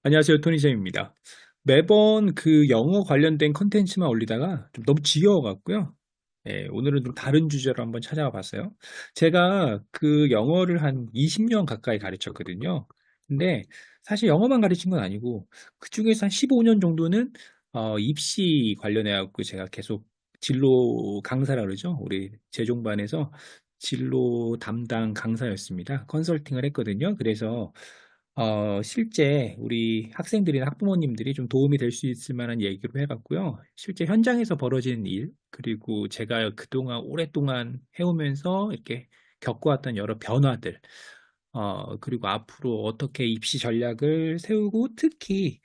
안녕하세요. 토니쌤입니다. 매번 그 영어 관련된 컨텐츠만 올리다가 좀 너무 지겨워갖고요. 오늘은 좀 다른 주제로 한번 찾아와 봤어요. 제가 그 영어를 한 20년 가까이 가르쳤거든요. 근데 사실 영어만 가르친 건 아니고 그중에서 한 15년 정도는 입시 관련해갖고 제가 계속 진로 강사라 그러죠. 우리 재종반에서 진로 담당 강사였습니다. 컨설팅을 했거든요. 그래서 실제 우리 학생들이나 학부모님들이 좀 도움이 될 수 있을 만한 얘기로 해봤고요. 실제 현장에서 벌어진 일, 그리고 제가 그동안 오랫동안 해오면서 이렇게 겪어왔던 여러 변화들, 그리고 앞으로 어떻게 입시 전략을 세우고 특히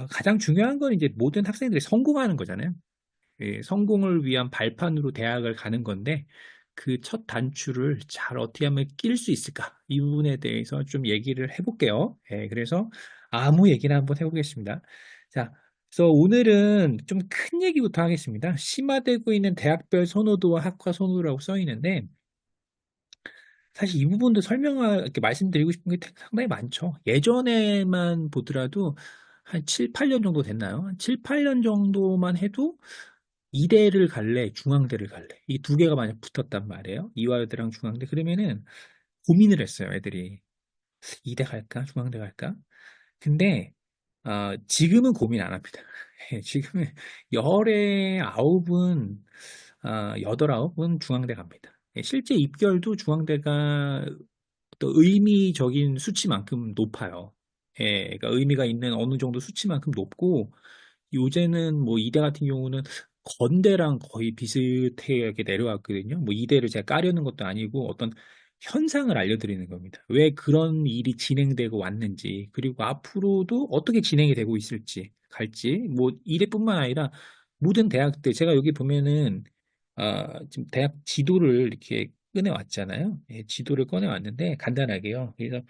가장 중요한 건 이제 모든 학생들이 성공하는 거잖아요. 성공을 위한 발판으로 대학을 가는 건데 그 첫 단추를 잘 어떻게 하면 낄 수 있을까? 이 부분에 대해서 좀 얘기를 해볼게요. 그래서 아무 얘기나 한번 해보겠습니다. 자, 그래서 오늘은 좀 큰 얘기부터 하겠습니다. 심화되고 있는 대학별 선호도와 학과 선호도라고 써 있는데 사실 이 부분도 이렇게 말씀드리고 싶은 게 상당히 많죠. 예전에만 보더라도 한 7, 8년 정도 됐나요? 한 7, 8년 정도만 해도 이대를 갈래, 중앙대를 갈래. 이 두 개가 만약 붙었단 말이에요. 이화여대랑 중앙대. 그러면은 고민을 했어요, 애들이. 이대 갈까? 중앙대 갈까? 근데, 지금은 고민 안 합니다. 지금은 열에 아홉은, 여덟, 아홉은 중앙대 갑니다. 실제 입결도 중앙대가 또 의미적인 수치만큼 높아요. 그러니까 의미가 있는 어느 정도 수치만큼 높고, 요새는 뭐 이대 같은 경우는 건대랑 거의 비슷하게 내려왔거든요. 뭐 이대를 제가 까려는 것도 아니고 어떤 현상을 알려드리는 겁니다. 왜 그런 일이 진행되고 왔는지, 그리고 앞으로도 어떻게 진행이 되고 있을지, 갈지, 뭐 이대뿐만 아니라 모든 대학들, 제가 여기 보면은, 지금 대학 지도를 이렇게 꺼내왔잖아요. 지도를 꺼내왔는데 간단하게요. 그래서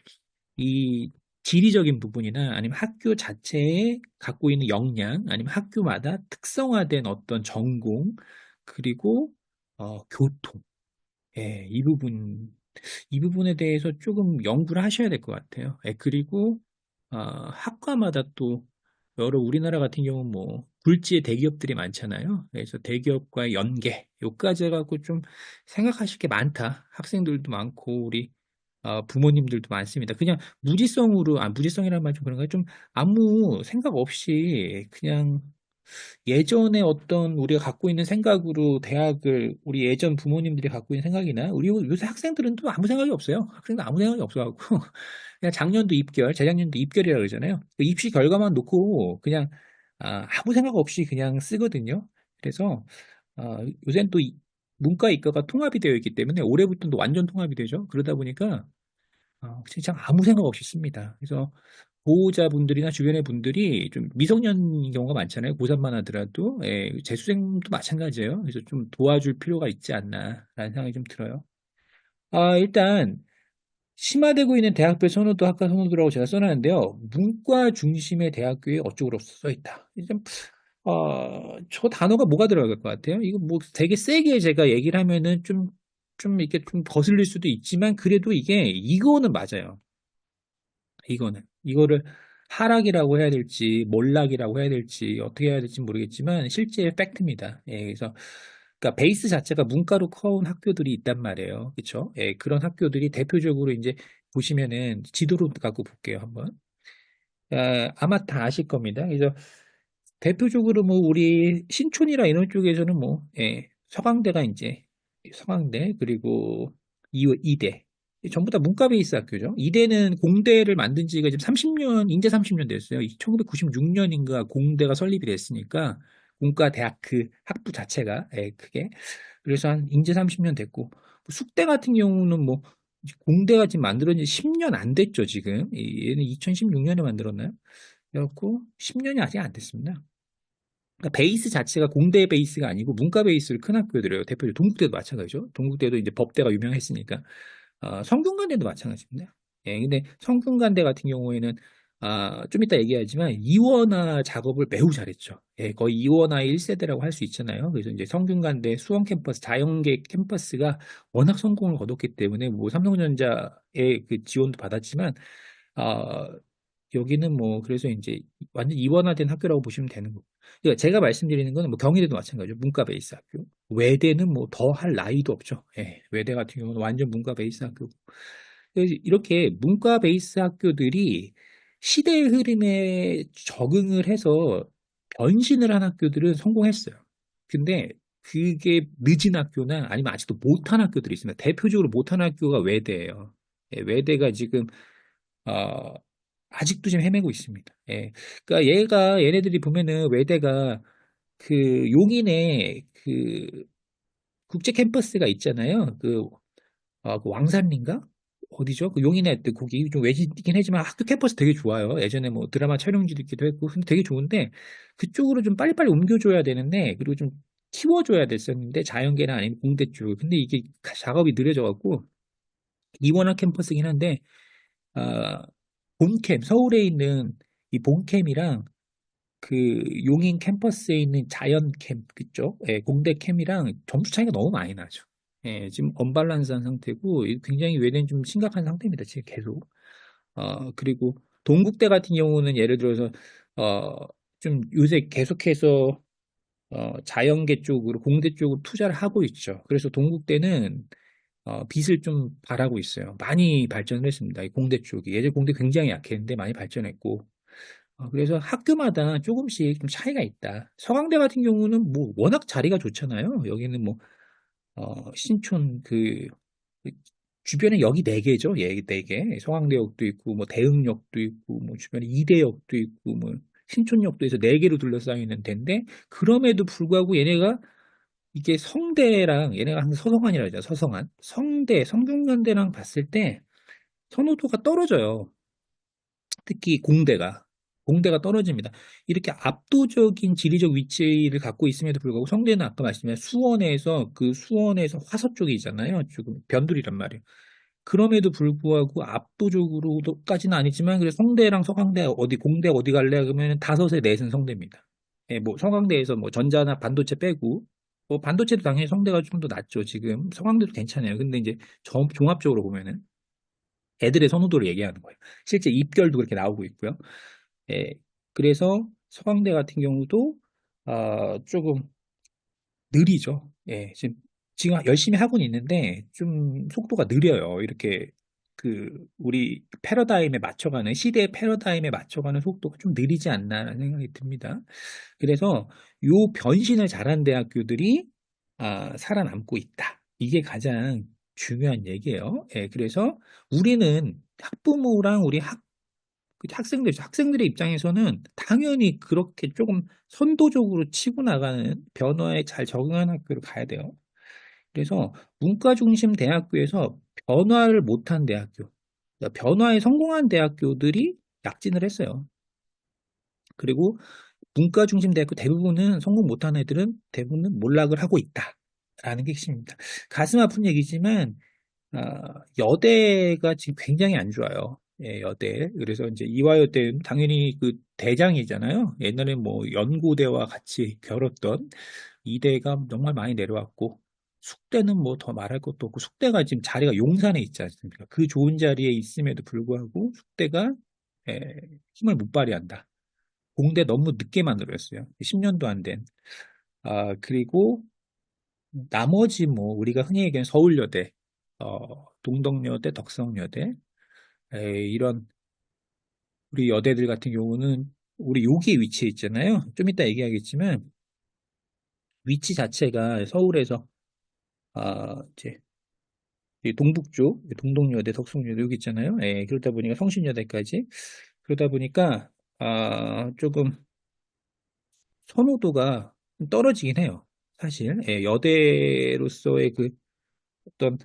이 지리적인 부분이나 아니면 학교 자체에 갖고 있는 역량, 아니면 학교마다 특성화된 어떤 전공, 그리고 교통, 이 부분에 대해서 조금 연구를 하셔야 될 것 같아요. 그리고 학과마다 또 여러 우리나라 같은 경우는 뭐 굴지의 대기업들이 많잖아요. 그래서 대기업과의 연계, 요까지 해갖고 좀 생각하실 게 많다. 학생들도 많고 우리 부모님들도 많습니다. 그냥 무지성이라는 말 좀 그런가요? 좀 아무 생각 없이 그냥 예전에 어떤 우리가 갖고 있는 생각으로 대학을 우리 예전 부모님들이 갖고 있는 생각이나 우리 요새 학생들은 또 아무 생각이 없어요. 학생들 아무 생각이 없어갖고 그냥 작년도 입결, 재작년도 입결이라 그러잖아요. 그 입시 결과만 놓고 그냥 아무 생각 없이 그냥 쓰거든요. 그래서 요새는 또 문과 이과가 통합이 되어 있기 때문에 올해부터는 또 완전 통합이 되죠. 그러다 보니까 진짜 아무 생각 없이 씁니다. 그래서 보호자분들이나 주변의 분들이 좀 미성년인 경우가 많잖아요. 고3만 하더라도. 재수생도 마찬가지예요. 그래서 좀 도와줄 필요가 있지 않나라는 생각이 좀 들어요. 일단 심화되고 있는 대학별 선호도, 학과 선호도라고 제가 써놨는데요. 문과 중심의 대학교에 어쩌고 써 있다. 좀, 저 단어가 뭐가 들어갈 것 같아요? 이거 뭐 되게 세게 제가 얘기를 하면은 좀 이렇게 좀 거슬릴 수도 있지만 그래도 이거는 맞아요. 이거를 하락이라고 해야 될지, 몰락이라고 해야 될지, 어떻게 해야 될지 모르겠지만, 실제 팩트입니다. 그래서, 그러니까 베이스 자체가 문과로 커온 학교들이 있단 말이에요. 그쵸? 그런 학교들이 대표적으로 이제 보시면은, 지도로 갖고 볼게요, 한번. 아마 다 아실 겁니다. 그래서, 대표적으로 뭐, 우리 신촌이나 이런 쪽에서는 뭐, 서강대가 이제, 서강대, 그리고 이대. 전부 다 문과 베이스 학교죠. 이대는 공대를 만든 지가 지금 30년, 인제 30년 됐어요. 1996년인가 공대가 설립이 됐으니까, 공과 대학 그 학부 자체가, 크게. 그래서 한 인제 30년 됐고, 뭐 숙대 같은 경우는 뭐, 공대가 지금 만들어진 지 10년 안 됐죠, 지금. 얘는 2016년에 만들었나요? 그래갖고, 10년이 아직 안 됐습니다. 그러니까 베이스 자체가 공대 베이스가 아니고 문과 베이스를 큰 학교들이에요. 대표적으로 동국대도 마찬가지죠. 동국대도 이제 법대가 유명했으니까. 성균관대도 마찬가지입니다. 근데 성균관대 같은 경우에는 좀 이따 얘기하지만 이원화 작업을 매우 잘했죠. 거의 이원화의 1세대라고 할 수 있잖아요. 그래서 이제 성균관대 수원 캠퍼스, 자연계 캠퍼스가 워낙 성공을 거뒀기 때문에 뭐 삼성전자의 그 지원도 받았지만 어, 여기는 뭐 그래서 이제 완전 이원화된 학교라고 보시면 되는 거고. 그러니까 제가 말씀드리는 거는 뭐 경희대도 마찬가지죠. 문과 베이스 학교. 외대는 뭐 더 할 나위도 없죠. 예, 외대 같은 경우는 완전 문과 베이스 학교고. 그래서 이렇게 문과 베이스 학교들이 시대의 흐름에 적응을 해서 변신을 한 학교들은 성공했어요. 근데 그게 늦은 학교나 아니면 아직도 못한 학교들이 있습니다. 대표적으로 못한 학교가 외대예요. 예, 외대가 지금 어, 아직도 지금 헤매고 있습니다. 예. 그러니까 얘네들이 보면은 외대가 그 용인에 그 국제 캠퍼스가 있잖아요. 그 왕산리인가? 어디죠? 그 용인에 거기 좀 외진이긴 하지만 학교 캠퍼스 되게 좋아요. 예전에 뭐 드라마 촬영지도 있기도 했고, 근데 되게 좋은데 그쪽으로 좀 빨리빨리 옮겨줘야 되는데 그리고 좀 키워줘야 됐었는데 자연계나 아니면 공대 쪽. 근데 이게 작업이 느려져갖고 이원화 캠퍼스긴 한데 아, 본캠 서울에 있는 이 본캠이랑 그 용인 캠퍼스에 있는 자연캠 그쪽 공대 캠이랑 점수 차이가 너무 많이 나죠. 예, 지금 언밸런스한 상태고 굉장히 외대는 좀 심각한 상태입니다. 지금 계속. 그리고 동국대 같은 경우는 예를 들어서 어, 좀 요새 계속해서 자연계 쪽으로 공대 쪽으로 투자를 하고 있죠. 그래서 동국대는 빚을 좀 발하고 있어요. 많이 발전을 했습니다. 이 공대 쪽이 예전 공대 굉장히 약했는데 많이 발전했고 그래서 학교마다 조금씩 좀 차이가 있다. 서강대 같은 경우는 뭐 워낙 자리가 좋잖아요. 여기는 뭐 신촌 그 주변에 역이 네 개죠. 예, 네 개. 서강대역도 있고 뭐 대흥역도 있고 뭐 주변에 이대역도 있고 뭐 신촌역도 해서 네 개로 둘러싸여 있는 데인데 그럼에도 불구하고 얘네가 이게 성대랑 얘네가 항상 서성한이라고 하죠. 서성한. 성대, 성균관대랑 봤을 때 선호도가 떨어져요. 특히 공대가 떨어집니다. 이렇게 압도적인 지리적 위치를 갖고 있음에도 불구하고 성대는 아까 말씀드린 수원에서 그 수원에서 화서 쪽이 있잖아요. 조금 변두리란 말이에요. 그럼에도 불구하고 압도적으로까지는 아니지만 그래서 성대랑 서강대 어디 공대 어디 갈래 그러면 다섯에 넷은 성대입니다. 예, 뭐 서강대에서 뭐 전자나 반도체 빼고 뭐 반도체도 당연히 성대가 좀 더 낫죠. 지금 서강대도 괜찮아요. 근데 이제 종합적으로 보면은 애들의 선호도를 얘기하는 거예요. 실제 입결도 그렇게 나오고 있고요. 예, 그래서 서강대 같은 경우도 조금 느리죠. 예, 지금 열심히 하고는 있는데 좀 속도가 느려요. 이렇게 우리 패러다임에 맞춰가는 시대의 패러다임에 맞춰가는 속도가 좀 느리지 않나라는 생각이 듭니다. 그래서 요 변신을 잘한 대학교들이 살아남고 있다. 이게 가장 중요한 얘기예요. 예, 그래서 우리는 학부모랑 우리 학생들의 입장에서는 당연히 그렇게 조금 선도적으로 치고 나가는 변화에 잘 적응하는 학교를 가야 돼요. 그래서 문과 중심 대학교에서 변화를 못한 대학교, 그러니까 변화에 성공한 대학교들이 약진을 했어요. 그리고 문과 중심 대학교 대부분은 성공 못한 애들은 대부분은 몰락을 하고 있다라는 게 핵심입니다. 가슴 아픈 얘기지만 여대가 지금 굉장히 안 좋아요. 예, 여대. 그래서 이제 이화여대는 당연히 그 대장이잖아요. 옛날에 뭐 연고대와 같이 겨뤘던 이대가 정말 많이 내려왔고, 숙대는 뭐 더 말할 것도 없고, 숙대가 지금 자리가 용산에 있지 않습니까? 그 좋은 자리에 있음에도 불구하고 숙대가 예, 힘을 못 발휘한다. 공대 너무 늦게 만들었어요. 10년도 안 된. 그리고 나머지 뭐 우리가 흔히 얘기하는 서울여대, 동덕여대, 덕성여대 이런 우리 여대들 같은 경우는 우리 여기에 위치해 있잖아요. 좀 이따 얘기하겠지만 위치 자체가 서울에서 이제 이 동북 쪽 동덕여대, 덕성여대 여기 있잖아요. 그러다 보니까 성신여대까지 그러다 보니까 조금 선호도가 좀 떨어지긴 해요. 사실 여대로서의 그 어떤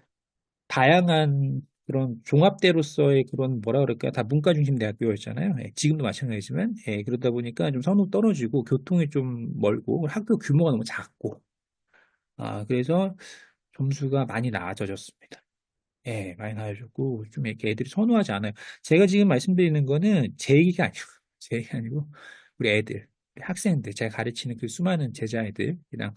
다양한 그런 종합대로서의 그런 뭐라 그럴까 다 문과 중심 대학교였잖아요. 지금도 마찬가지지만 그러다 보니까 좀 선호 떨어지고 교통이 좀 멀고 학교 규모가 너무 작고 그래서 점수가 많이 낮아졌습니다. 많이 낮아졌고 좀 이렇게 애들이 선호하지 않아요. 제가 지금 말씀드리는 거는 제 얘기가 아니고 제 얘기 아니고 우리 애들 학생들 제가 가르치는 그 수많은 제자애들이랑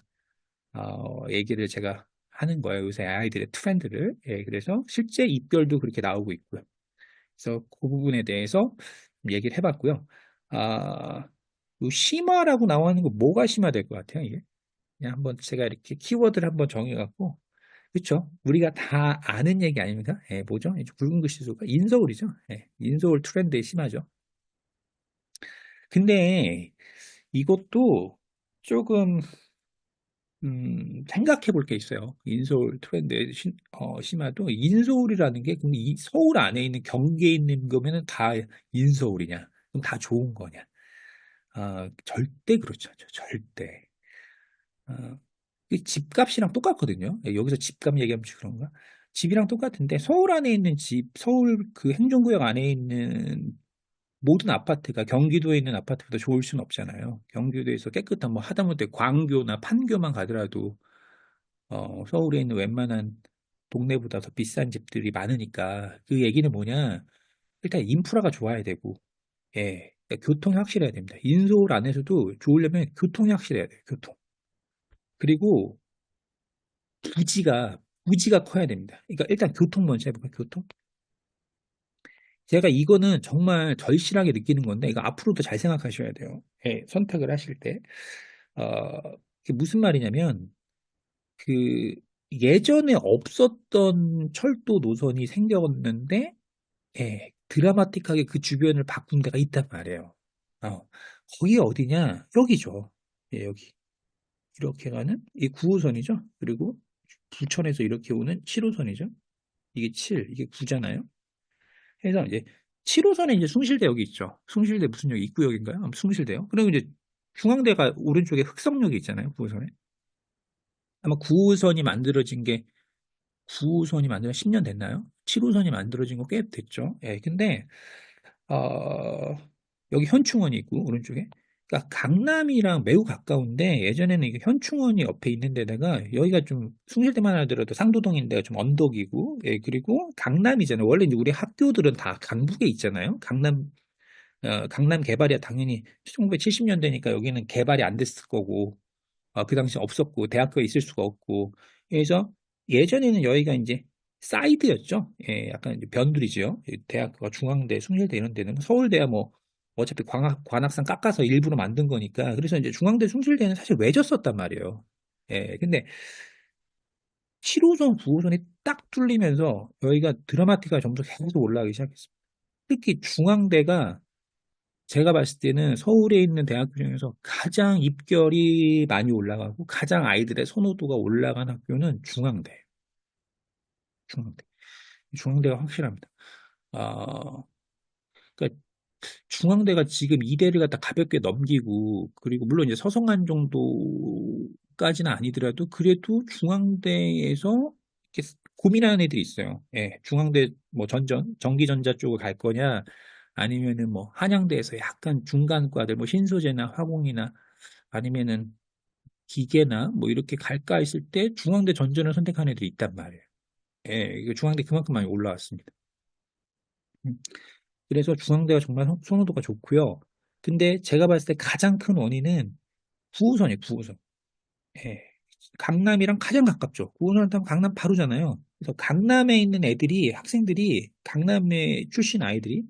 얘기를 제가 하는 거예요. 요새 아이들의 트렌드를. 그래서 실제 입결도 그렇게 나오고 있고요. 그래서 그 부분에 대해서 좀 얘기를 해봤고요. 아, 요 심화라고 나오는 거 뭐가 심화 될 것 같아요, 이게? 그냥 한번 제가 이렇게 키워드를 한번 정해갖고, 그쵸? 우리가 다 아는 얘기 아닙니까? 예, 뭐죠? 이제 굵은 글씨수가 인서울이죠. 예, 인서울 트렌드의 심화죠. 근데 이것도 조금 생각해 볼 게 있어요. 인서울 트렌드의 심화도 인서울이라는 게 그럼 이 서울 안에 있는 경기에 있는 거면은 다 인서울이냐? 그럼 다 좋은 거냐? 아, 절대 그렇지 않죠. 절대. 아, 이 집값이랑 똑같거든요. 예, 여기서 집값 얘기하면 그런가? 집이랑 똑같은데 서울 안에 있는 집, 서울 그 행정구역 안에 있는 모든 아파트가 경기도에 있는 아파트보다 좋을 수는 없잖아요. 경기도에서 깨끗한 뭐 하다못해 광교나 판교만 가더라도 서울에 있는 웬만한 동네보다 더 비싼 집들이 많으니까 그 얘기는 뭐냐? 일단 인프라가 좋아야 되고, 예, 그러니까 교통이 확실해야 됩니다. 인서울 안에서도 좋으려면 교통이 확실해야 돼요. 교통. 그리고 부지가 커야 됩니다. 그러니까 일단 교통 먼저 해볼까요? 교통. 제가 이거는 정말 절실하게 느끼는 건데, 이거 앞으로도 잘 생각하셔야 돼요. 예, 선택을 하실 때. 이게 무슨 말이냐면, 그, 예전에 없었던 철도 노선이 생겼는데, 예, 드라마틱하게 그 주변을 바꾼 데가 있단 말이에요. 거기 어디냐? 여기죠. 예, 여기. 이렇게 가는 이 9호선이죠. 그리고 부천에서 이렇게 오는 7호선이죠. 이게 7, 이게 9잖아요. 그래서 이제 7호선에 이제 숭실대역이 있죠. 숭실대 무슨 역 입구역인가요? 아무튼 숭실대요. 그리고 이제 중앙대가 오른쪽에 흑석역이 있잖아요. 9호선에. 아마 9호선이 만들어진 게 9호선이 만들어 10년 됐나요? 7호선이 만들어진 거 꽤 됐죠. 예, 근데 여기 현충원이 있고 오른쪽에. 그러니까 강남이랑 매우 가까운데 예전에는 이게 현충원이 옆에 있는 데다가 여기가 좀 숭실대만 하더라도 상도동인데가 좀 언덕이고 예, 그리고 강남이잖아요. 원래 이제 우리 학교들은 다 강북에 있잖아요. 강남 개발이야 당연히 1970년대니까 여기는 개발이 안 됐을 거고 그 당시 없었고 대학교에 있을 수가 없고 그래서 예전에는 여기가 이제 사이드였죠. 예, 약간 이제 변두리지요. 대학교가 중앙대, 숭실대 이런 데는 서울대야 뭐 어차피 관악산 깎아서 일부러 만든 거니까 그래서 이제 중앙대, 숭실대는 사실 외졌었단 말이에요. 예, 근데 7호선, 9호선이 딱 뚫리면서 여기가 드라마티가 점점 계속 올라가기 시작했습니다. 특히 중앙대가 제가 봤을 때는 서울에 있는 대학교 중에서 가장 입결이 많이 올라가고 가장 아이들의 선호도가 올라간 학교는 중앙대. 중앙대. 중앙대가 확실합니다. 아, 그러니까 중앙대가 지금 이대를 갖다 가볍게 넘기고 그리고 물론 이제 서성한 정도까지는 아니더라도 그래도 중앙대에서 이렇게 고민하는 애들이 있어요. 예, 중앙대 뭐 전기전자 쪽을 갈 거냐 아니면은 뭐 한양대에서 약간 중간과들 뭐 신소재나 화공이나 아니면은 기계나 뭐 이렇게 갈까 했을 때 중앙대 전전을 선택한 애들이 있단 말이에요. 예, 이거 중앙대 그만큼 많이 올라왔습니다. 음, 그래서 중앙대가 정말 선호도가 좋고요. 근데 제가 봤을 때 가장 큰 원인은 9호선이에요, 9호선. 예. 강남이랑 가장 가깝죠. 9호선 타면 강남 바로잖아요. 그래서 강남에 있는 애들이, 학생들이, 강남에 출신 아이들이,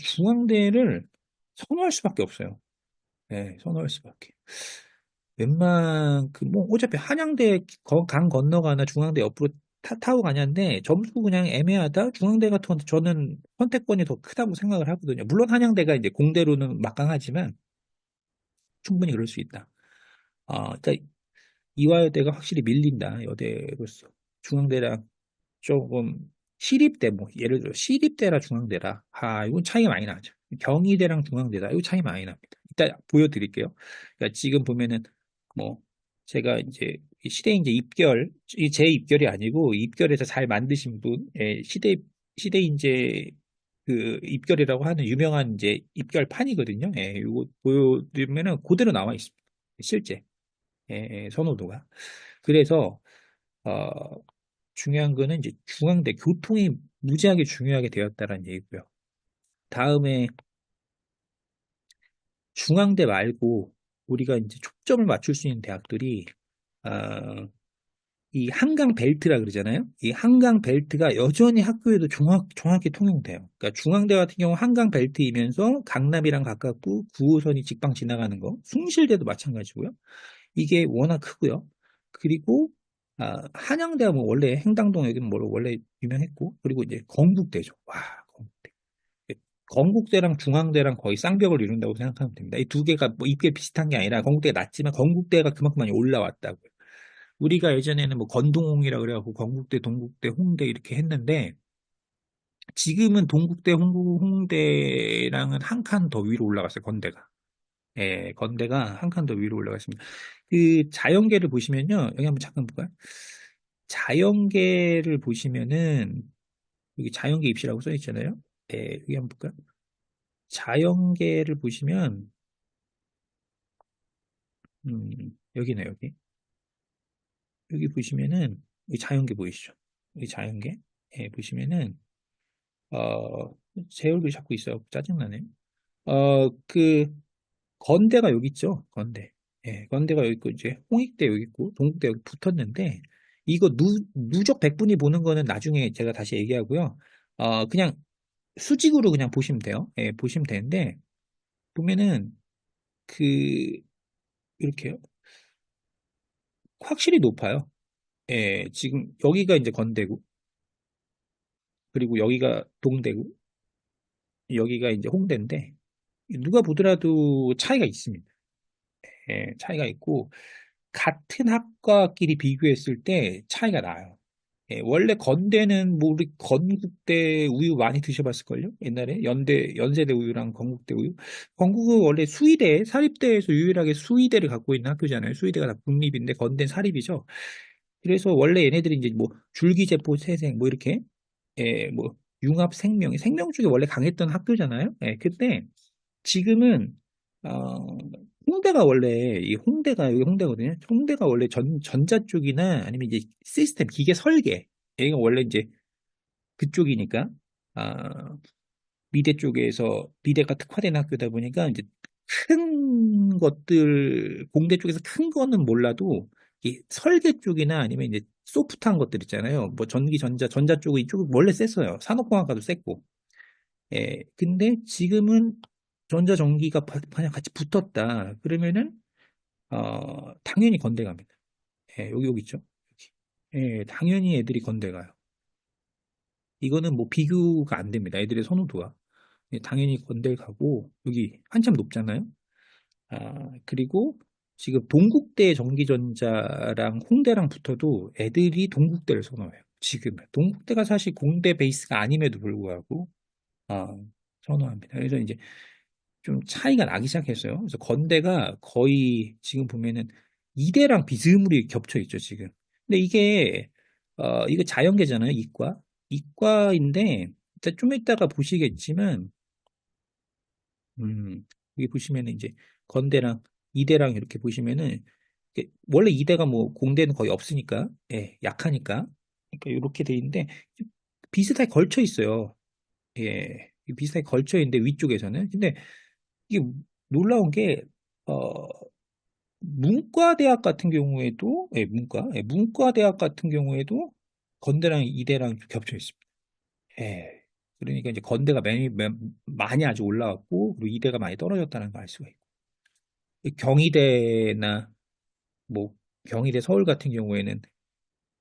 중앙대를 선호할 수밖에 없어요. 예, 선호할 수밖에. 뭐, 어차피 한양대 강 건너가나 중앙대 옆으로 타고 가냐인데, 점수 그냥 애매하다? 중앙대 같은 건 저는 선택권이 더 크다고 생각을 하거든요. 물론 한양대가 이제 공대로는 막강하지만, 충분히 그럴 수 있다. 그러니까 이화여대가 확실히 밀린다, 여대로서. 중앙대랑 조금, 시립대, 뭐, 예를 들어, 시립대라 중앙대라. 이건 차이가 많이 나죠. 경희대랑 중앙대다. 이거 차이 많이 납니다. 이따 보여드릴게요. 그러니까 지금 보면은, 뭐, 제가 이제, 시대 이제 입결, 제 입결이 아니고, 입결에서 잘 만드신 분, 시대 이제, 그, 입결이라고 하는 유명한 이제 입결판이거든요. 예, 이거 보여드리면은 그대로 나와 있습니다. 실제. 선호도가. 그래서, 어, 중요한 거는 이제 중앙대 교통이 무지하게 중요하게 되었다는 얘기고요. 다음에 중앙대 말고 우리가 이제 초점을 맞출 수 있는 대학들이, 어, 이 한강 벨트라 그러잖아요. 이 한강 벨트가 여전히 학교에도 정확히 통용돼요. 그러니까 중앙대 같은 경우 한강 벨트이면서 강남이랑 가깝고 9호선이 직방 지나가는 거, 숭실대도 마찬가지고요. 이게 워낙 크고요. 그리고 한양대가 뭐 원래 행당동 여기는 뭐 원래 유명했고, 그리고 이제 건국대죠. 와, 건국대. 건국대랑 중앙대랑 거의 쌍벽을 이룬다고 생각하면 됩니다. 이 두 개가 뭐 입게 비슷한 게 아니라 건국대가 낮지만 건국대가 그만큼 많이 올라왔다고요. 우리가 예전에는 뭐 건동홍이라 그래갖고 건국대, 동국대, 홍대 이렇게 했는데 지금은 동국대, 홍대랑은 한 칸 더 위로 올라갔어요. 건대가. 예, 건대가 한 칸 더 위로 올라갔습니다. 그 자연계를 보시면요. 여기 한번 잠깐 볼까요? 자연계를 보시면은 여기 자연계 입시라고 써 있잖아요. 예, 여기 한번 볼까요? 자연계를 보시면 여기네 여기. 여기 보시면은 이 자연계 보이시죠? 이 자연계. 예, 보시면은 어, 제 얼굴이 자꾸 있어요. 짜증나네. 그 건대가 여기 있죠. 건대. 예, 건대가 여기 있고 이제 홍익대 여기 있고 동국대 여기 붙었는데 이거 누적 백분위 보는 거는 나중에 제가 다시 얘기하고요. 그냥 수직으로 그냥 보시면 돼요. 예, 보시면 되는데 보면은 그 이렇게요. 확실히 높아요. 예, 지금 여기가 이제 건대고 그리고 여기가 동대고 여기가 이제 홍대인데 누가 보더라도 차이가 있습니다. 예, 차이가 있고 같은 학과끼리 비교했을 때 차이가 나요. 예, 원래 건대는 뭐 우리 건국대 우유 많이 드셔봤을걸요? 옛날에 연세대 우유랑 건국대 우유. 건국은 원래 수의대, 사립대에서 유일하게 수의대를 갖고 있는 학교잖아요. 수의대가 다 국립인데 건대는 사립이죠. 그래서 원래 얘네들이 이제 뭐 줄기세포 세생 뭐 이렇게 뭐 융합 생명 쪽에 원래 강했던 학교잖아요. 예, 근데 지금은 어, 홍대가 원래 이 홍대가 여기 홍대거든요. 홍대가 원래 전자 쪽이나 아니면 이제 시스템 기계 설계 여기가 원래 이제 그쪽이니까 아, 미대 쪽에서 미대가 특화된 학교다 보니까 이제 큰 것들 공대 쪽에서 큰 거는 몰라도 이 설계 쪽이나 아니면 이제 소프트한 것들 있잖아요. 뭐 전기 전자 쪽은 이쪽 원래 셌어요. 산업공학과도 셌고. 예. 근데 지금은 전자전기가 그냥 같이 붙었다. 그러면은 당연히 건대 갑니다. 예, 여기 있죠. 예, 당연히 애들이 건대 가요. 이거는 뭐 비교가 안 됩니다. 애들의 선호도가. 예, 당연히 건대 가고 여기 한참 높잖아요. 그리고 지금 동국대 전기전자랑 홍대랑 붙어도 애들이 동국대를 선호해요. 지금은. 동국대가 사실 공대 베이스가 아님에도 불구하고 아, 선호합니다. 그래서 이제 좀 차이가 나기 시작했어요. 그래서 건대가 거의 지금 보면은 이대랑 비스무리 겹쳐 있죠, 지금. 근데 이게, 이거 자연계잖아요, 이과. 이과인데, 일단 좀 이따가 보시겠지만, 여기 보시면은 이제 건대랑 이대랑 이렇게 보시면은, 원래 이대가 뭐 공대는 거의 없으니까, 예, 약하니까. 그러니까 이렇게 돼 있는데, 비슷하게 걸쳐 있어요. 예, 비슷하게 걸쳐 있는데, 위쪽에서는. 근데 이게 놀라운 게, 어, 문과대학 같은 경우에도, 문과대학 같은 경우에도 건대랑 이대랑 겹쳐 있습니다. 예. 그러니까 이제 건대가 많이 아주 올라왔고, 그리고 이대가 많이 떨어졌다는 걸 알 수가 있고. 경희대나, 뭐, 경희대 서울 같은 경우에는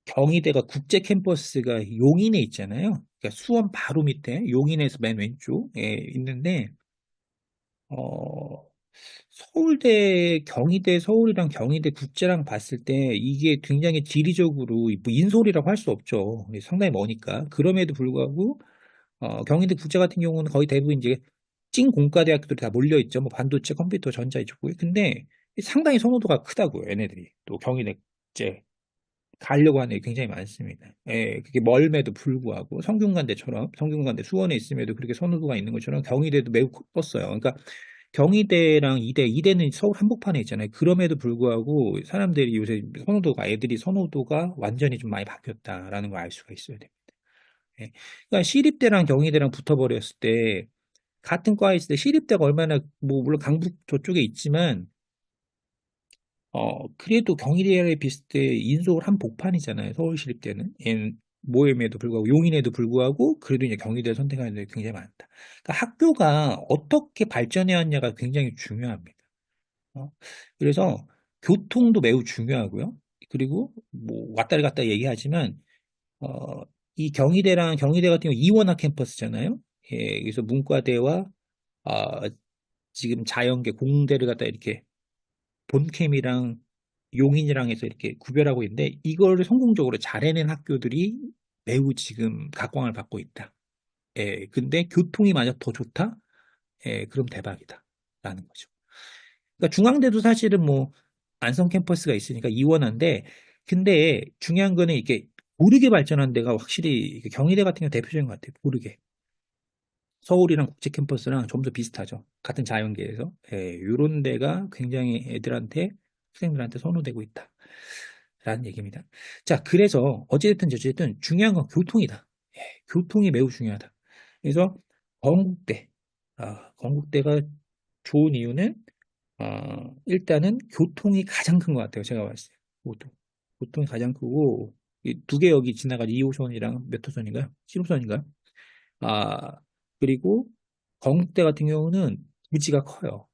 경희대가 국제 캠퍼스가 용인에 있잖아요. 그러니까 수원 바로 밑에 용인에서 맨 왼쪽에 있는데, 어, 서울대, 경희대 서울이랑 경희대 국제랑 봤을 때 이게 굉장히 지리적으로 뭐 인솔이라고 할 수 없죠. 상당히 머니까. 그럼에도 불구하고 경희대 국제 같은 경우는 거의 대부분 이제 찐 공과대학교들이 다 몰려 있죠. 뭐 반도체, 컴퓨터, 전자 이쪽에. 근데 상당히 선호도가 크다고요. 얘네들이. 또 경희대 국제 가려고 하는 애 굉장히 많습니다. 예, 그게 멀매도 불구하고 성균관대 수원에 있음에도 그렇게 선호도가 있는 것처럼 경희대도 매우 컸어요. 그러니까 경희대랑 이대는 서울 한복판에 있잖아요. 그럼에도 불구하고 사람들이 요새 애들이 선호도가 완전히 좀 많이 바뀌었다라는 걸 알 수가 있어야 됩니다. 예. 그러니까 시립대랑 경희대랑 붙어버렸을 때 같은 과에 있을 때 시립대가 얼마나 뭐 물론 강북 저쪽에 있지만 그래도 경희대에 비슷해 인서울 한복판이잖아요. 서울시립대는. 모엠에도 불구하고, 용인에도 불구하고, 그래도 이제 경희대를 선택하는 데가 굉장히 많다. 그러니까 학교가 어떻게 발전해 왔냐가 굉장히 중요합니다. 어, 그래서 교통도 매우 중요하고요. 그리고 뭐 왔다리 갔다 얘기하지만, 어, 이 경희대 같은 경우 이원화 캠퍼스잖아요. 예, 그래서 문과대와, 아, 지금 자연계 공대를 갖다 이렇게 본캠이랑 용인이랑 해서 이렇게 구별하고 있는데 이거를 성공적으로 잘 해낸 학교들이 매우 지금 각광을 받고 있다. 예, 근데 교통이 만약 더 좋다? 예, 그럼 대박이다. 라는 거죠. 그러니까 중앙대도 사실은 뭐 안성 캠퍼스가 있으니까 이원한데 근데 중요한 거는 이게 고르게 발전한 데가 확실히 경희대 같은 경우 대표적인 것 같아요. 고르게. 서울이랑 국제 캠퍼스랑 좀 더 비슷하죠. 같은 자연계에서. 예, 이런 데가 굉장히 학생들한테 선호되고 있다. 라는 얘기입니다. 자, 그래서 어찌됐든 중요한 건 교통이다. 예, 교통이 매우 중요하다. 그래서 건국대, 건국대가 좋은 이유는 일단은 교통이 가장 큰 것 같아요. 제가 봤을 때. 교통이 가장 크고 두 개 여기 지나가는 2호선이랑 몇 호선인가요? 7호선인가요? 아, 그리고 건국대 같은 경우는 부지가 커요.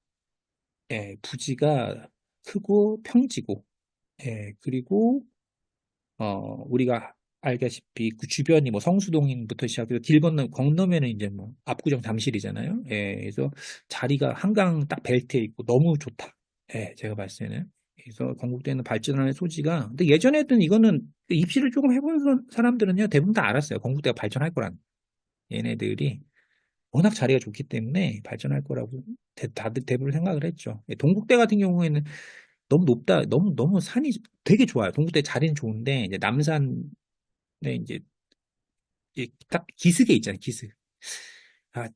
예, 부지가 크고 평지고, 예, 그리고, 우리가 알다시피 그 주변이 뭐 성수동부터 시작해서 건너면은 이제 뭐 압구정 잠실이잖아요. 예, 그래서 자리가 한강 딱 벨트에 있고 너무 좋다. 예, 제가 봤을 때는. 그래서 건국대는 발전하는 소지가, 근데 예전에는 이거는 입시를 조금 해본 사람들은요, 대부분 다 알았어요. 건국대가 발전할 거란. 얘네들이 워낙 자리가 좋기 때문에 발전할 거라고 다들 대부분 생각을 했죠. 예, 동국대 같은 경우에는 너무 높다, 너무 산이 되게 좋아요. 동국대 자리는 좋은데 이제 남산에 이제 딱 기슭에 있잖아요. 기슭.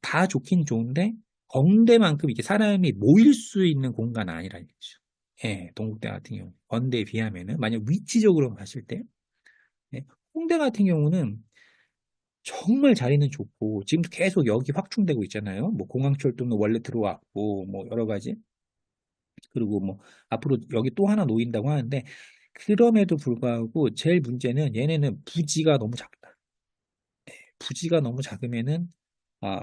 다 좋긴 좋은데 건대만큼 이게 사람이 모일 수 있는 공간은 아니라는 거죠. 예, 동국대 같은 경우 건대에 비하면은 만약 위치적으로 봤을 때, 예, 홍대 같은 경우는 정말 자리는 좋고 지금도 계속 여기 확충되고 있잖아요. 뭐 공항철도는 원래 들어왔고 뭐 여러 가지 그리고 뭐 앞으로 여기 또 하나 놓인다고 하는데 그럼에도 불구하고 제일 문제는 얘네는 부지가 너무 작다. 부지가 너무 작으면은 아,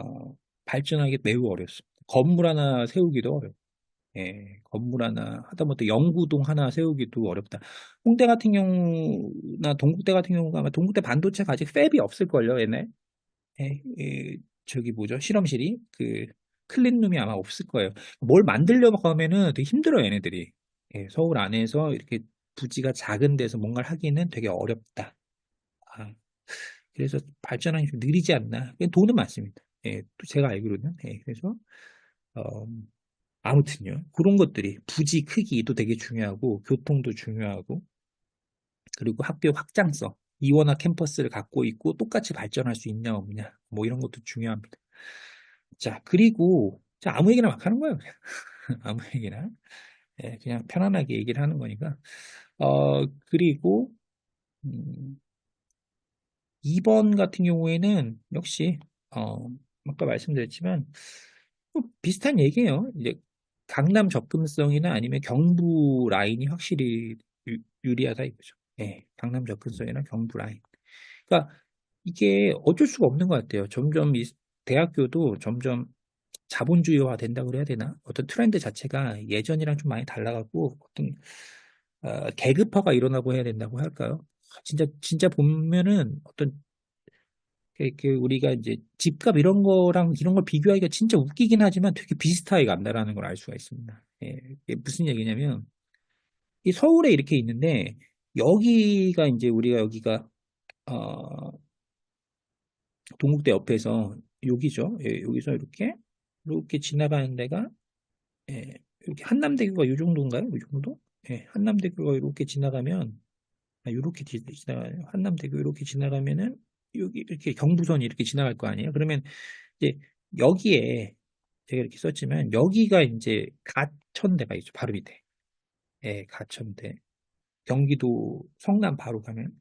발전하기 매우 어렵습니다. 건물 하나 세우기도 어렵고 예, 건물 하나 하다못해 연구동 하나 세우기도 어렵다. 홍대 같은 경우나 동국대 같은 경우가 아마 동국대 반도체가 아직 팹이 없을걸요, 얘네. 예, 저기 뭐죠? 실험실이 그 클린룸이 아마 없을 거예요. 뭘 만들려고 하면은 되게 힘들어요, 얘네들이. 예, 서울 안에서 이렇게 부지가 작은 데서 뭔가를 하기는 되게 어렵다. 아, 그래서 발전하기 좀 느리지 않나. 돈은 많습니다. 예, 또 제가 알기로는. 예, 그래서 어, 아무튼요. 그런 것들이 부지 크기도 되게 중요하고 교통도 중요하고 그리고 학교 확장성, 이원화 캠퍼스를 갖고 있고 똑같이 발전할 수 있냐 없냐 뭐 이런 것도 중요합니다. 자, 그리고 자, 아무 얘기나 막 하는 거예요. 그냥. 아무 얘기나. 예, 그냥 편안하게 얘기를 하는 거니까. 그리고 음, 2번 같은 경우에는 역시 아까 말씀드렸지만 비슷한 얘기예요. 이제 강남 접근성이나 아니면 경부 라인이 확실히 유리하다 이거죠. 예, 강남 접근성이나 경부 라인. 그러니까 이게 어쩔 수가 없는 것 같아요. 점점 이 대학교도 점점 자본주의화 된다고 그래야 되나? 어떤 트렌드 자체가 예전이랑 좀 많이 달라갖고 어떤 계급화가 일어나고 해야 된다고 할까요? 진짜 보면은 어떤 우리가 이제 집값 이런 거랑 이런 걸 비교하기가 진짜 웃기긴 하지만 되게 비슷하게 간다라는 걸 알 수가 있습니다. 예, 이게 무슨 얘기냐면 이 서울에 이렇게 있는데 여기가 이제 우리가 여기가 어, 동국대 옆에서 여기죠. 예, 여기서 이렇게 지나가는 데가 예, 이렇게 한남대교가 이 정도인가요? 이 정도? 예, 한남대교가 이렇게 지나가면 이렇게 지나가요. 한남대교 이렇게 지나가면은 여기 이렇게 경부선이 이렇게 지나갈 거 아니에요? 그러면 이제 여기에 제가 이렇게 썼지만 여기가 이제 가천대가 있죠. 바로 밑에. 예, 가천대. 경기도 성남 바로 가면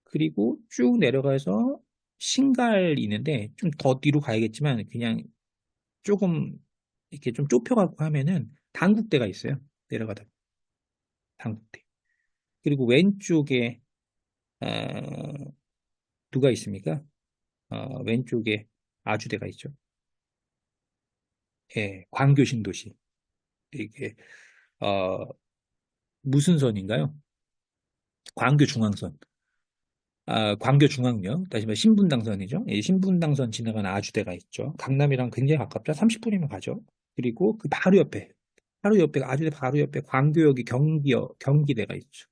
그리고 쭉 내려가서 신갈이 있는데 좀 더 뒤로 가야겠지만 그냥 조금 이렇게 좀 좁혀갖고 하면은 단국대가 있어요. 내려가다. 단국대. 그리고 왼쪽에 어, 누가 있습니까? 왼쪽에 아주대가 있죠. 예, 광교 신도시. 이게 어, 무슨 선인가요? 광교 중앙선. 광교 중앙역, 다시 말해 신분당선이죠. 이 신분당선 지나가는 아주대가 있죠. 강남이랑 굉장히 가깝죠. 30분이면 가죠. 그리고 그 바로 옆에, 아주대 바로 옆에 광교역이 경기대가 있죠.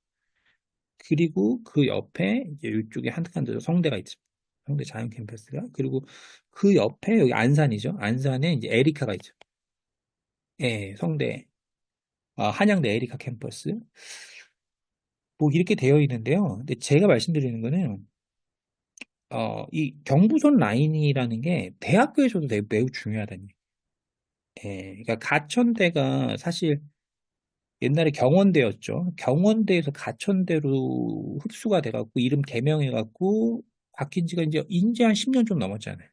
그리고 그 옆에 이제 이쪽에 한칸 더 성대가 있습니다. 성대 자연 캠퍼스가. 그리고 그 옆에 여기 안산이죠. 안산에 이제 에리카가 있죠. 예, 성대, 한양대 에리카 캠퍼스. 뭐 이렇게 되어 있는데요. 근데 제가 말씀드리는 거는 이 경부선 라인이라는 게 대학교에서도 매우 중요하다는 얘기예요. 예, 그러니까 가천대가 사실 옛날에 경원대였죠. 경원대에서 가천대로 흡수가 돼갖고 이름 개명해갖고 바뀐 지가 이제 한 10년 좀 넘었잖아요.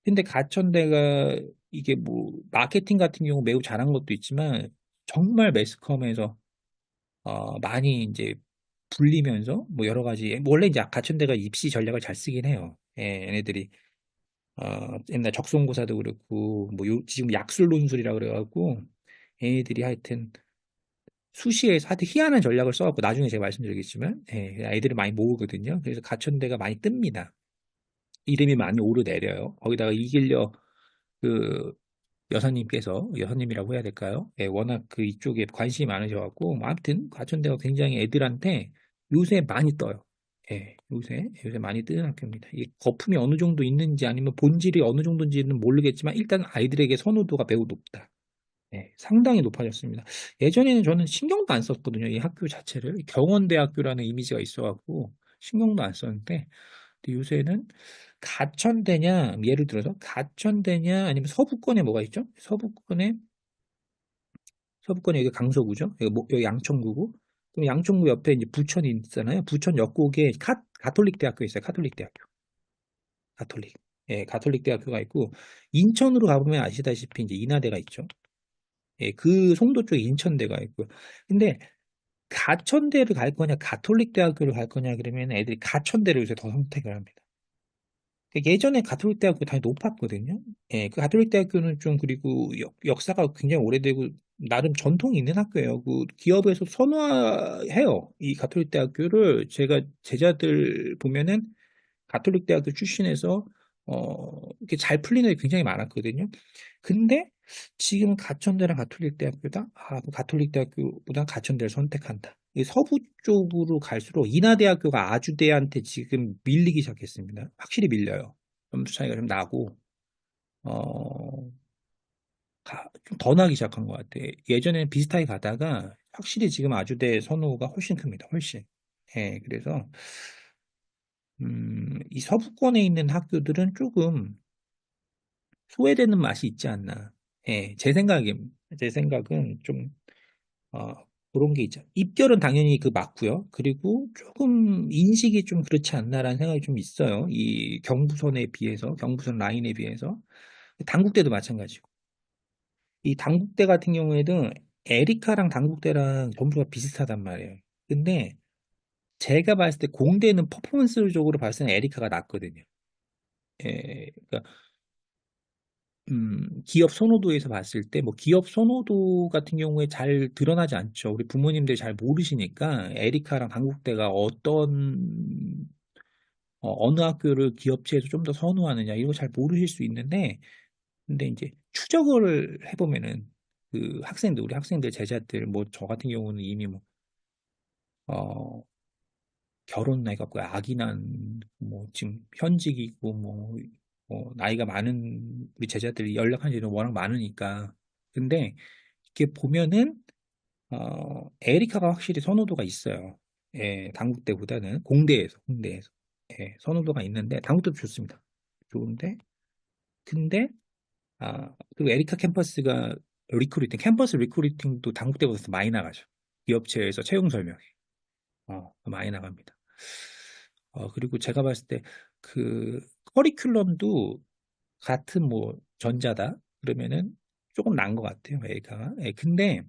근데 가천대가 이게 뭐 마케팅 같은 경우 매우 잘한 것도 있지만 정말 매스컴에서 많이 이제 불리면서 뭐 여러 가지 원래 이제 가천대가 입시 전략을 잘 쓰긴 해요. 예, 얘네들이 옛날 적성고사도 그렇고, 뭐, 지금 약술 논술이라 그래갖고, 얘네들이 하여튼, 수시에서 하여튼 희한한 전략을 써갖고, 나중에 제가 말씀드리겠지만, 예, 애들이 많이 모으거든요. 그래서 가천대가 많이 뜹니다. 이름이 많이 오르내려요. 거기다가 이길려, 그, 여사님이라고 해야 될까요? 예, 워낙 그 이쪽에 관심이 많으셔갖고, 뭐 아무튼, 가천대가 굉장히 애들한테 요새 많이 떠요. 예, 요새 많이 뜨는 학교입니다. 이 거품이 어느 정도 있는지 아니면 본질이 어느 정도인지는 모르겠지만 일단 아이들에게 선호도가 매우 높다. 예, 상당히 높아졌습니다. 예전에는 저는 신경도 안 썼거든요. 이 학교 자체를. 경원대학교라는 이미지가 있어갖고 신경도 안 썼는데 근데 요새는 가천대냐, 예를 들어서 가천대냐 아니면 서부권에 뭐가 있죠? 서부권에 여기 강서구죠. 여기 양천구고. 그럼 양천구 옆에 이제 부천이 있잖아요. 부천 옆곡에 가톨릭 대학교 있어요. 가톨릭 대학교. 가톨릭. 예, 가톨릭 대학교가 있고 인천으로 가보면 아시다시피 이제 인하대가 있죠. 예, 그 송도 쪽에 인천대가 있고요. 근데 가천대를 갈 거냐, 가톨릭 대학교를 갈 거냐 그러면 애들이 가천대를 요새 더 선택을 합니다. 예전에 가톨릭 대학교 당연히 높았거든요. 예, 그 가톨릭 대학교는 좀 그리고 역사가 굉장히 오래되고 나름 전통이 있는 학교예요. 그 기업에서 선호해요. 이 가톨릭 대학교를 제가 제자들 보면은 가톨릭 대학교 출신에서 이렇게 잘 풀리는 애들이 굉장히 많았거든요. 근데 지금 가천대랑 가톨릭 대학교다. 그 가톨릭 대학교보다 가천대를 선택한다. 이 서부 쪽으로 갈수록 인하대학교가 아주대한테 지금 밀리기 시작했습니다. 확실히 밀려요. 점수 차이가 좀 나고 어, 좀 더 나기 시작한 것 같아. 예전에는 비슷하게 가다가 확실히 지금 아주대 선호가 훨씬 큽니다. 훨씬. 예, 그래서 이 서부권에 있는 학교들은 조금 소외되는 맛이 있지 않나. 예, 제 생각은 좀, 어, 그런 게 있죠. 입결은 당연히 그 맞고요. 그리고 조금 인식이 좀 그렇지 않나라는 생각이 좀 있어요. 이 경부선에 비해서, 경부선 라인에 비해서. 단국대도 마찬가지고. 이 단국대 같은 경우에도 에리카랑 단국대랑 점수가 비슷하단 말이에요. 근데 제가 봤을 때 공대는 퍼포먼스적으로 봤을 때는 에리카가 낫거든요. 예, 그러니까 기업 선호도에서 봤을 때, 뭐, 기업 선호도 같은 경우에 잘 드러나지 않죠. 우리 부모님들이 잘 모르시니까, 에리카랑 한국대가 어느 학교를 기업체에서 좀 더 선호하느냐, 이런 거 잘 모르실 수 있는데, 근데 이제 추적을 해보면은, 우리 학생들, 제자들, 뭐, 저 같은 경우는 이미 뭐, 어, 결혼 나이 갖고 아기 난, 뭐, 지금 현직이고, 나이가 많은 우리 제자들이 연락한 지는 워낙 많으니까. 근데, 이렇게 보면은, 에리카가 확실히 선호도가 있어요. 예, 단국대보다는 공대에서. 예, 선호도가 있는데, 단국대도 좋습니다. 좋은데, 근데, 그리고 에리카 캠퍼스 리크루팅도 단국대보다 더 많이 나가죠. 기업체에서 채용 설명회. 많이 나갑니다. 그리고 제가 봤을 때 그 커리큘럼도 같은 뭐 전자다 그러면은 조금 나은 것 같아요. 에리카가. 예, 근데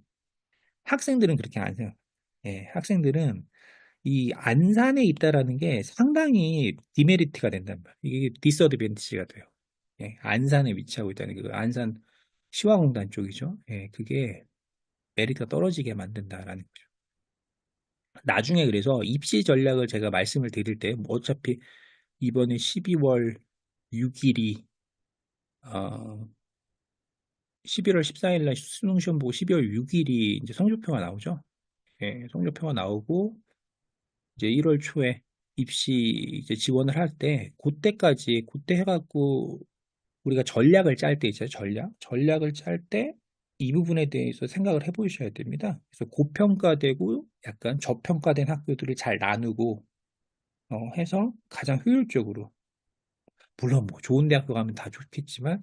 학생들은 그렇게 안 생각. 예, 학생들은 이 안산에 있다라는 게 상당히 디메리트가 된단 말이에요. 이게 디스어드밴티지가 돼요. 예, 안산에 위치하고 있다는 게 그 안산 시화공단 쪽이죠. 예, 그게 메리트가 떨어지게 만든다라는 거죠. 나중에 그래서 입시 전략을 제가 말씀을 드릴 때, 뭐 어차피 이번에 12월 6일이, 11월 14일 날 수능 시험 보고 12월 6일이 이제 성적표가 나오죠. 예, 성적표가 나오고, 이제 1월 초에 입시 이제 지원을 할 때, 그때 해갖고 우리가 전략을 짤 때 있죠. 전략을 짤 때 이 부분에 대해서 생각을 해보셔야 됩니다. 그래서 고평가되고 약간 저평가된 학교들을 잘 나누고 해서 가장 효율적으로, 물론 뭐 좋은 대학교 가면 다 좋겠지만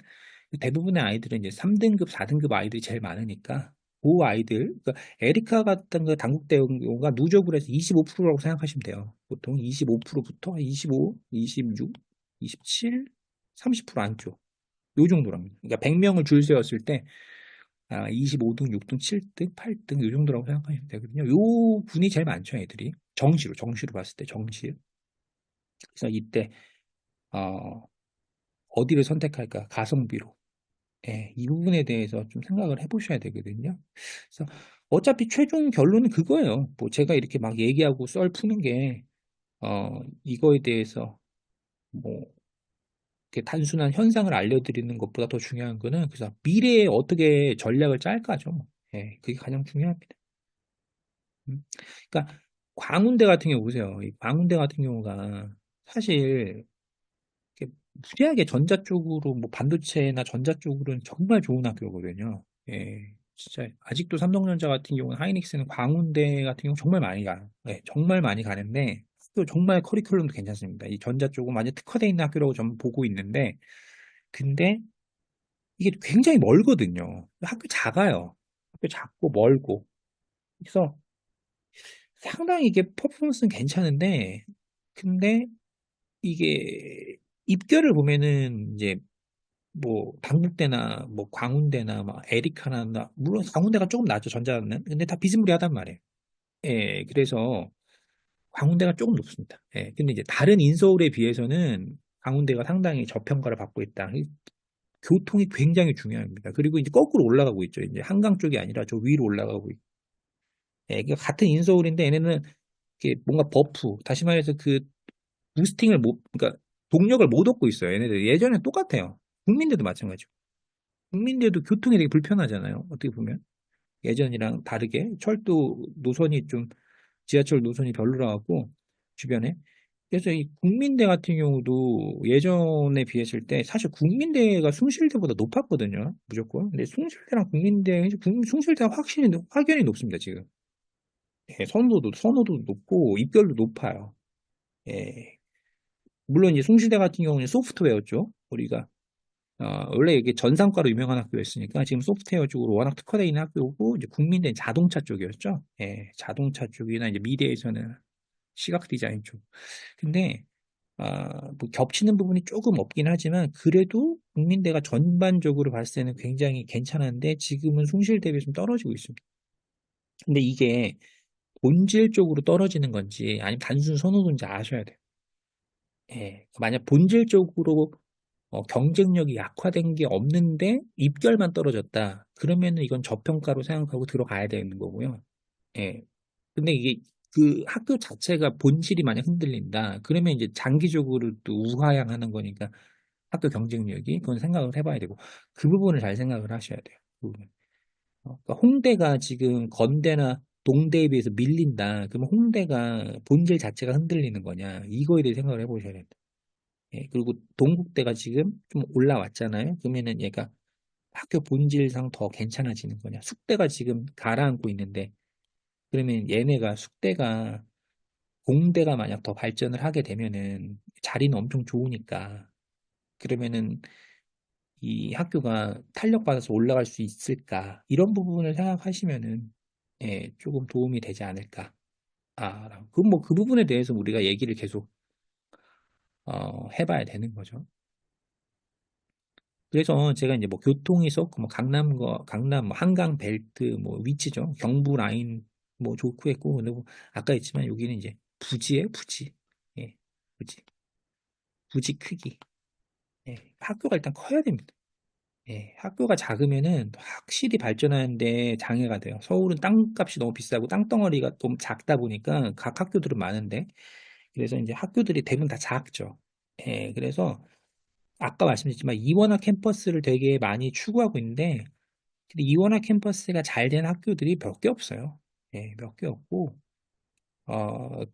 대부분의 아이들은 이제 3등급, 4등급 아이들이 제일 많으니까 그 아이들, 그러니까 에리카 같은 그 단국대 경우가 누적으로 해서 25%라고 생각하시면 돼요. 보통 25%부터 25, 26, 27, 30% 안쪽. 요 정도랍니다. 그러니까 100명을 줄 세웠을 때 25등, 6등, 7등, 8등 요 정도라고 생각하시면 되거든요. 요 분이 제일 많죠, 애들이. 정시로 봤을 때 정시. 그래서 이때 어, 어디를 선택할까? 가성비로. 예, 이 부분에 대해서 좀 생각을 해보셔야 되거든요. 그래서 어차피 최종 결론은 그거예요. 뭐 제가 이렇게 막 얘기하고 썰 푸는 게 이거에 대해서 뭐 이렇게 단순한 현상을 알려드리는 것보다 더 중요한 거는 그래서 미래에 어떻게 전략을 짤까죠. 예, 그게 가장 중요합니다. 음. 그러니까 광운대 같은 경우 보세요. 이 광운대 같은 경우가 사실 이렇게 무리하게 전자 쪽으로 뭐 반도체나 전자 쪽으로는 정말 좋은 학교거든요. 예, 진짜 아직도 삼성전자 같은 경우는 하이닉스는 광운대 같은 경우 정말 많이 가요. 예, 정말 많이 가는데 또 정말 커리큘럼도 괜찮습니다. 이 전자 쪽은 완전 특화되어 있는 학교라고 저는 보고 있는데 근데 이게 굉장히 멀거든요. 학교 작아요. 학교 작고 멀고. 그래서 상당히 이게 퍼포먼스는 괜찮은데 근데 이게 입결을 보면은 이제 뭐 당국대나 뭐 광운대나 막 에리카나 물론 광운대가 조금 낫죠 전자는 근데 다 비스무리하단 말이에요. 예, 그래서 광운대가 조금 높습니다. 예, 근데 이제 다른 인서울에 비해서는 광운대가 상당히 저평가를 받고 있다. 이 교통이 굉장히 중요합니다. 그리고 이제 거꾸로 올라가고 있죠. 이제 한강 쪽이 아니라 저 위로 올라가고 있고. 예, 그러니까 같은 인서울인데 얘네는 이게 뭔가 버프, 다시 말해서 그 부스팅을 못, 그러니까 동력을 못 얻고 있어요. 얘네들 예전에 똑같아요. 국민대도 마찬가지고. 국민대도 교통이 되게 불편하잖아요. 어떻게 보면. 예전이랑 다르게 철도 노선이 좀 지하철 노선이 별로라 갖고 주변에 그래서 이 국민대 같은 경우도 예전에 비했을 때 사실 국민대가 숭실대보다 높았거든요. 무조건. 근데 숭실대랑 국민대, 숭실대가 확연히 높습니다, 지금. 예, 선호도 높고 입결도 높아요. 예. 물론 이제 숭실대 같은 경우는 소프트웨어죠. 우리가 원래 이게 전산과로 유명한 학교였으니까 지금 소프트웨어 쪽으로 워낙 특화되어 있는 학교고 이제 국민대는 자동차 쪽이었죠. 예, 자동차 쪽이나 이제 미래에서는 시각 디자인 쪽. 근데 뭐 겹치는 부분이 조금 없긴 하지만 그래도 국민대가 전반적으로 봤을 때는 굉장히 괜찮은데 지금은 숭실 대비 좀 떨어지고 있습니다. 근데 이게 본질적으로 떨어지는 건지 아니면 단순 선호도인지 아셔야 돼요. 예, 만약 본질적으로 경쟁력이 약화된 게 없는데 입결만 떨어졌다. 그러면은 이건 저평가로 생각하고 들어가야 되는 거고요. 예. 근데 이게 그 학교 자체가 본질이 만약 흔들린다. 그러면 이제 장기적으로 또 우하향하는 거니까 학교 경쟁력이 그건 생각을 해봐야 되고 그 부분을 잘 생각을 하셔야 돼요. 그 부분. 그러니까 홍대가 지금 건대나 동대에 비해서 밀린다. 그러면 홍대가 본질 자체가 흔들리는 거냐. 이거에 대해 생각을 해보셔야 됩니다. 예, 그리고 동국대가 지금 좀 올라왔잖아요. 그러면은 얘가 학교 본질상 더 괜찮아지는 거냐. 숙대가 지금 가라앉고 있는데 그러면 얘네가 숙대가 공대가 만약 더 발전을 하게 되면은 자리는 엄청 좋으니까 그러면은 이 학교가 탄력받아서 올라갈 수 있을까? 이런 부분을 생각하시면은 예, 조금 도움이 되지 않을까? 그럼 뭐 그 부분에 대해서 우리가 얘기를 계속 해봐야 되는 거죠. 그래서 제가 이제 뭐 교통이 있었고 뭐 강남 뭐 한강 벨트 뭐 위치죠. 경부 라인 뭐 좋고 했고, 근데 뭐 아까 했지만 여기는 이제 부지예요, 부지. 예, 부지. 부지 크기. 예, 학교가 일단 커야 됩니다. 예, 학교가 작으면은 확실히 발전하는데 장애가 돼요. 서울은 땅값이 너무 비싸고 땅덩어리가 좀 작다 보니까 각 학교들은 많은데, 그래서 이제 학교들이 대부분 다 작죠. 예, 그래서 아까 말씀드렸지만 이원화 캠퍼스를 되게 많이 추구하고 있는데, 근데 이원화 캠퍼스가 잘 된 학교들이 몇 개 없어요. 예, 몇 개 없고,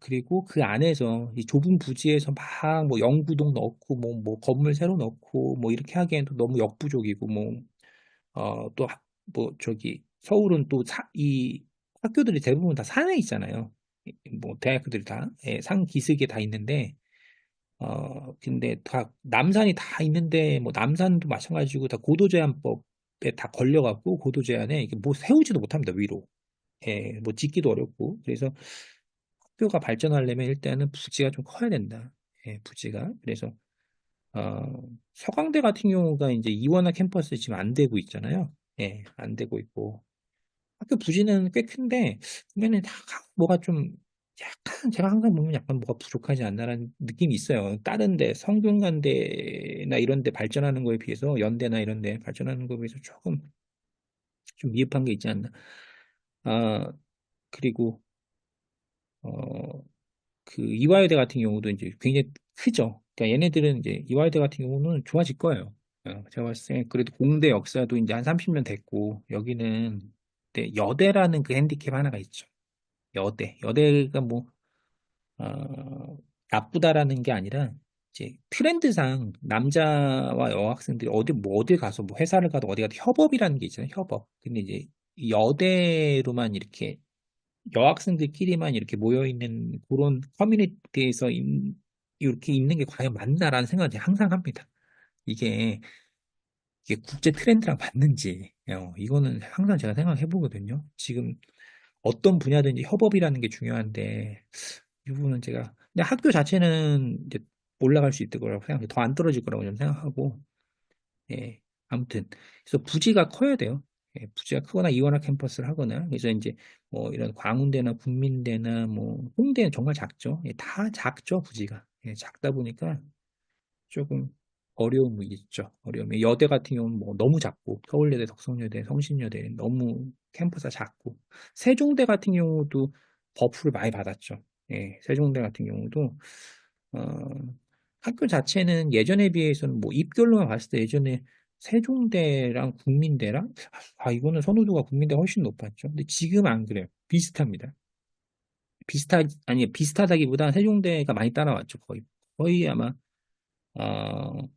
그리고 그 안에서 이 좁은 부지에서 막 뭐 연구동 넣고 뭐 건물 새로 넣고 뭐 이렇게 하기에는 또 너무 역부족이고 또 뭐 저기 서울은 또 이 학교들이 대부분 다 산에 있잖아요. 뭐 대학교들이 다 산 기슭에 다 있는데 근데 다 남산이 다 있는데 뭐 남산도 마찬가지고 다 고도 제한법에 다 걸려갖고 고도 제한에 이게 뭐 세우지도 못합니다 위로. 예, 뭐 짓기도 어렵고 그래서 학교가 발전하려면 일단은 부지가 좀 커야 된다. 예, 부지가. 그래서 어, 서강대 같은 경우가 이제 이원화 캠퍼스 지금 안 되고 있잖아요. 예, 안 되고 있고 학교 부지는 꽤 큰데 보면은 다 뭐가 좀 약간 제가 항상 보면 약간 뭐가 부족하지 않나라는 느낌이 있어요. 다른 데 성균관대나 이런 데 발전하는 거에 비해서 연대나 이런 데 발전하는 거에 비해서 조금 좀 미흡한 게 있지 않나. 아, 그리고 어, 그 이화여대 같은 경우도 이제 굉장히 크죠. 그러니까 얘네들은 이제 이화여대 같은 경우는 좋아질 거예요. 제가 봤을 때 그래도 공대 역사도 이제 한 30년 됐고 여기는 여대라는 그 핸디캡 하나가 있죠. 여대가 뭐 나쁘다라는 게 아니라 이제 트렌드상 남자와 여학생들이 어디 뭐 어디 가서 뭐 회사를 가도 어디 가도 협업이라는 게 있잖아요. 협업. 근데 이제 이 여대로만 이렇게 여학생들끼리만 이렇게 모여 있는 그런 커뮤니티에서 이렇게 있는 게 과연 맞나라는 생각을 항상 합니다. 이게 이게 국제 트렌드랑 맞는지 이거는 항상 제가 생각해 보거든요. 지금 어떤 분야든지 협업이라는 게 중요한데 이 부분은 제가 근데 학교 자체는 이제 올라갈 수 있을 거라고 생각해요. 더 안 떨어질 거라고 좀 생각하고 예 아무튼 그래서 부지가 커야 돼요. 예, 부지가 크거나 이원화 캠퍼스를 하거나 그래서 이제 뭐 이런 광운대나 국민대나 뭐 홍대는 정말 작죠. 예, 다 작죠 부지가 예, 작다 보니까 조금 어려움이 있죠. 어려움이 여대 같은 경우는 뭐 너무 작고 서울여대, 덕성여대, 성신여대 너무 캠퍼스가 작고 세종대 같은 경우도 버프를 많이 받았죠. 예, 세종대 같은 경우도 어, 학교 자체는 예전에 비해서는 뭐 입결로만 봤을 때 예전에 세종대랑 국민대랑 이거는 선호도가 국민대가 훨씬 높았죠. 근데 지금 안 그래요. 비슷합니다. 아니 비슷하다기보다 세종대가 많이 따라왔죠. 거의 아마 어,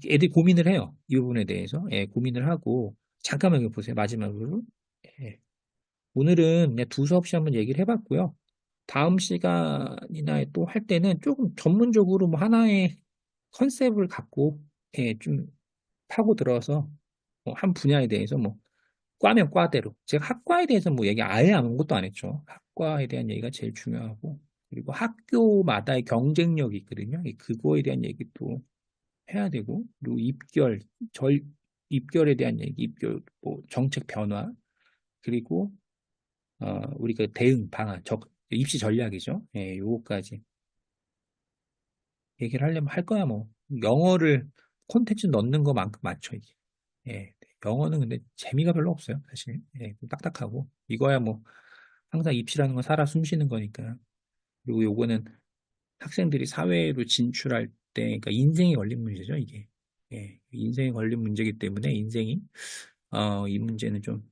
애들이 고민을 해요. 이 부분에 대해서. 예, 고민을 하고. 잠깐만 이거 보세요. 마지막으로. 예. 오늘은 그냥 두 수업씩 한번 얘기를 해봤고요. 다음 시간이나 또 할 때는 조금 전문적으로 뭐 하나의 컨셉을 갖고, 예, 좀 파고 들어서 뭐한 분야에 대해서 뭐 과면 과대로. 제가 학과에 대해서 뭐 얘기 아예 아무것도 안 했죠. 학과에 대한 얘기가 제일 중요하고. 그리고 학교마다의 경쟁력이 있거든요. 그거에 대한 얘기도 해야 되고 그리고 절 입결에 대한 얘기, 입결 뭐 정책 변화 그리고 우리가 대응 방안, 입시 전략이죠. 예, 요거까지 얘기를 하려면 할 거야 뭐 영어를 콘텐츠 넣는 것만큼 많죠 이게. 예, 영어는 근데 재미가 별로 없어요 사실. 예, 좀 딱딱하고 이거야 뭐 항상 입시라는 건 살아 숨쉬는 거니까. 그리고 요거는 학생들이 사회로 진출할 때, 그러니까 인생이 걸린 문제죠, 이게. 예, 인생이 걸린 문제이기 때문에 이 문제는 좀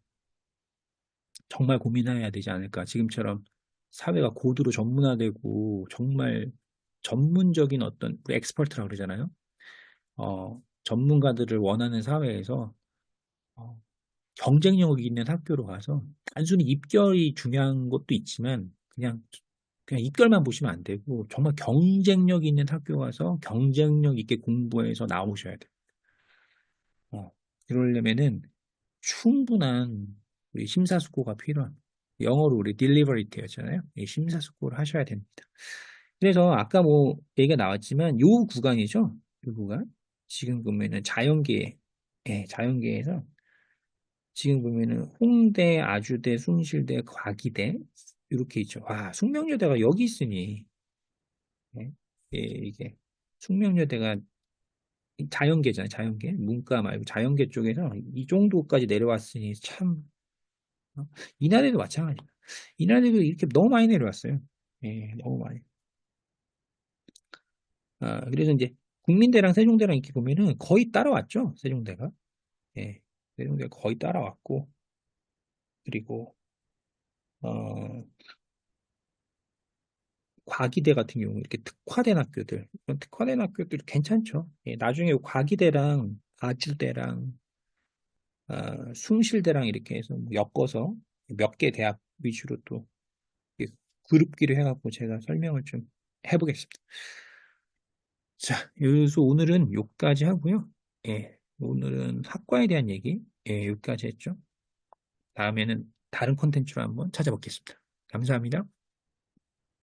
정말 고민해야 되지 않을까. 지금처럼 사회가 고도로 전문화되고 정말 전문적인 어떤 그 엑스퍼트라고 그러잖아요. 전문가들을 원하는 사회에서 어, 경쟁력이 있는 학교로 가서 단순히 입결이 중요한 것도 있지만 그냥 입결만 보시면 안 되고 정말 경쟁력 있는 학교 가서 경쟁력 있게 공부해서 나오셔야 돼요. 어, 그러려면은 충분한 우리 심사숙고가 필요한 영어로 우리 딜리버리티였잖아요. 이 심사숙고를 하셔야 됩니다. 그래서 아까 뭐 얘기가 나왔지만 요 구간이죠. 요 구간 지금 보면은 자연계에서 지금 보면은 홍대, 아주대, 숭실대, 과기대 이렇게 있죠. 와, 숙명여대가 여기 있으니 예, 예, 이게 숙명여대가 자연계잖아요. 자연계 문과 말고 자연계 쪽에서 이 정도까지 내려왔으니 참 어, 이날에도 마찬가지입니다. 이날에도 이렇게 너무 많이 내려왔어요. 예, 너무 많이. 그래서 이제 국민대랑 세종대랑 이렇게 보면은 거의 따라왔죠. 세종대가. 예, 세종대가 거의 따라왔고 그리고 어, 과기대 같은 경우 이렇게 특화된 학교들 이런 특화된 학교들 괜찮죠. 예, 나중에 과기대랑 아주대랑 숭실대랑 이렇게 해서 뭐 엮어서 몇 개 대학 위주로 또 이렇게 그룹기를 해갖고 제가 설명을 좀 해보겠습니다. 자, 여기서 오늘은 여기까지 하고요. 예, 오늘은 학과에 대한 얘기 예, 여기까지 했죠. 다음에는 다른 콘텐츠로 한번 찾아뵙겠습니다. 감사합니다.